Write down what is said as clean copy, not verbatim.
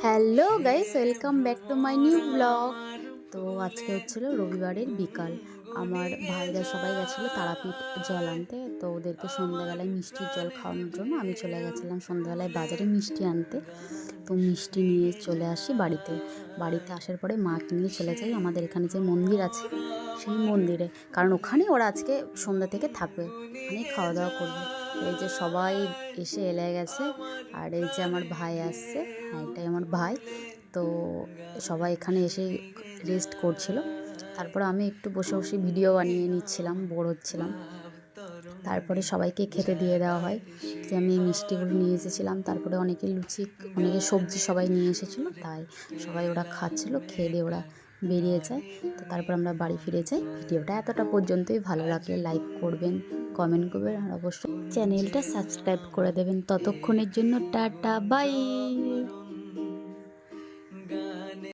Hello guys, welcome back to my new blog. তো আজকে হচ্ছিল রবিবারের বিকাল। আমার ভাইরা সবাই গেছিলো তারাপীঠ জল আনতে। তো ওদেরকে সন্ধ্যাবেলায় মিষ্টির জল খাওয়ানোর জন্য আমি চলে গেছিলাম সন্ধ্যাবেলায় বাজারে মিষ্টি আনতে। তো মিষ্টি নিয়ে চলে আসি বাড়িতে। বাড়িতে আসার পরে মাকে নিয়ে চলে যাই আমাদের এখানে যে মন্দির আছে সেই মন্দিরে, কারণ ওখানে ওরা আজকে সন্ধ্যা থেকে থাকবে, ওখানেই খাওয়া দাওয়া করবে। এই যে সবাই এসে এলে গেছে, আর এই যে আমার ভাই আসছে। হ্যাঁ, এটাই আমার ভাই। তো সবাই এখানে এসে রেস্ট করছিল। তারপরে আমি একটু বসে বসে ভিডিও বানিয়ে নিচ্ছিলাম, বোর হচ্ছিলাম। তারপরে সবাইকে খেতে দিয়ে দেওয়া হয়। যে আমি এই মিষ্টিগুলো নিয়ে এসেছিলাম, তারপরে অনেকে লুচি, অনেকে সবজি সবাই নিয়ে এসেছিলো, তাই সবাই ওরা খাচ্ছিলো। খেয়ে দিয়ে ওরা বেরিয়ে যায়। তো তারপর আমরা বাড়ি ফিরে যাই। ভিডিওটা এতটা পর্যন্তই। ভালো লাগলে লাইক করবেন, কমেন্ট করবেন, আর অবশ্যই চ্যানেলটা সাবস্ক্রাইব করে দেবেন। ততক্ষণের জন্য টাটা, বাই।